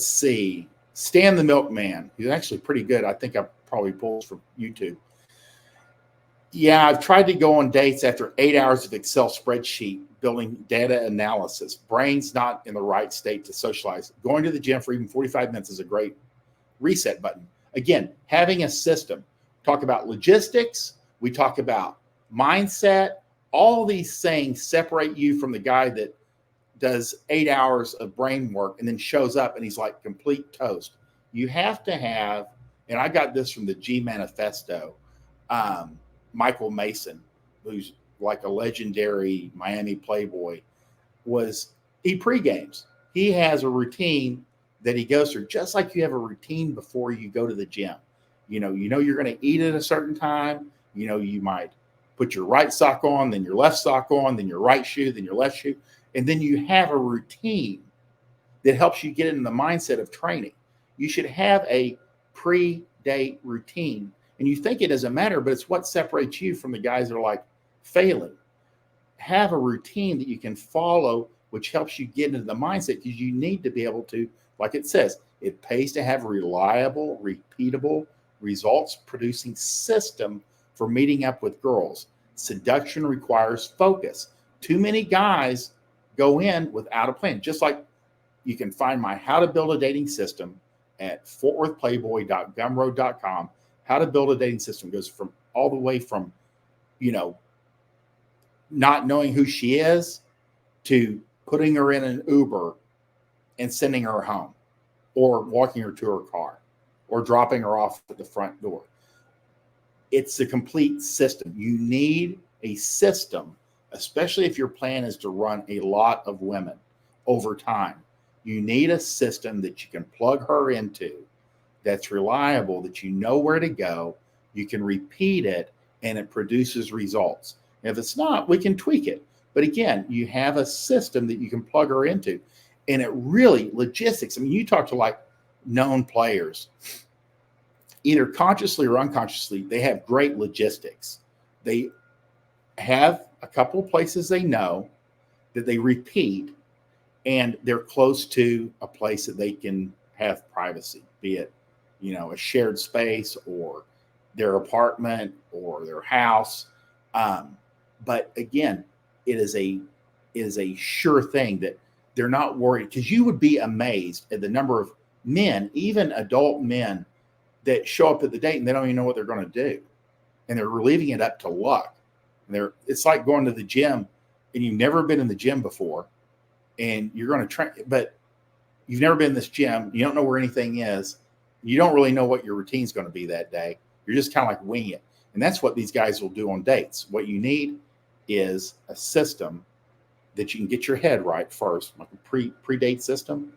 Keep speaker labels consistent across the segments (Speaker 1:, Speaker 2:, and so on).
Speaker 1: see. Stan the Milkman. He's actually pretty good. I think I probably pulled from YouTube. Yeah, I've tried to go on dates after 8 hours of Excel spreadsheet building data analysis. Brain's not in the right state to socialize. Going to the gym for even 45 minutes is a great reset button. Again, having a system. Talk about logistics. We talk about mindset. All these things separate you from the guy that does 8 hours of brain work and then shows up and he's like complete toast. You have to have, and I got this from the G Manifesto, Michael Mason, who's like a legendary Miami Playboy, he pre-games. He has a routine that he goes through, just like you have a routine before you go to the gym. You know you're going to eat at a certain time. You might put your right sock on, then your left sock on, then your right shoe, then your left shoe. And then you have a routine that helps you get into the mindset of training. You should have a pre-date routine. And you think it doesn't matter, but it's what separates you from the guys that are like failing. Have a routine that you can follow, which helps you get into the mindset, because you need to be able to, like it says, it pays to have a reliable, repeatable, results producing system for meeting up with girls. Seduction requires focus. Too many guys go in without a plan. Just like you can find my How to Build a Dating System at fortworthplayboy.gumroad.com. How to build a dating system goes from all the way from, not knowing who she is to putting her in an Uber and sending her home, or walking her to her car, or dropping her off at the front door. It's a complete system. You need a system, especially if your plan is to run a lot of women over time. You need a system that you can plug her into, that's reliable, that you know where to go, you can repeat it, and it produces results. If it's not, we can tweak it. But again, you have a system that you can plug her into. And it really, logistics, I mean, you talk to like known players, either consciously or unconsciously, they have great logistics. They have a couple of places they know that they repeat, and they're close to a place that they can have privacy, be it, a shared space or their apartment or their house. But again, it is a sure thing that they're not worried, because you would be amazed at the number of men, even adult men, that show up at the date and they don't even know what they're going to do. And they're leaving it up to luck. And it's like going to the gym and you've never been in the gym before, and you're going to train, but you've never been in this gym. You don't know where anything is. You don't really know what your routine is going to be that day. You're just kind of like winging it. And that's what these guys will do on dates. What you need is a system that you can get your head right first, like a pre-date system,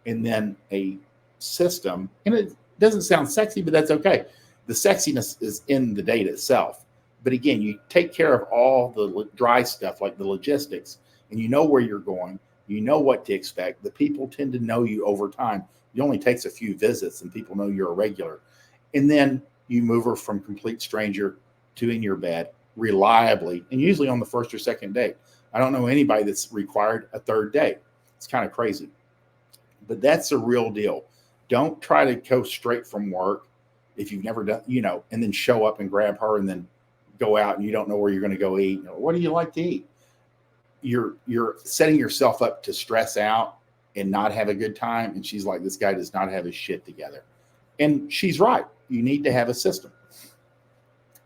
Speaker 1: and then a system. And it doesn't sound sexy, but that's okay. The sexiness is in the date itself. But again, you take care of all the dry stuff, like the logistics, and you know where you're going. You know what to expect. The people tend to know you over time. It only takes a few visits and people know you're a regular. And then you move her from complete stranger to in your bed reliably, and usually on the first or second date. I don't know anybody that's required a third date. It's kind of crazy. But that's the real deal. Don't try to go straight from work if you've never done, and then show up and grab her and then go out and you don't know where you're going to go eat. What do you like to eat? You're setting yourself up to stress out and not have a good time. And she's like, this guy does not have his shit together. And she's right. You need to have a system.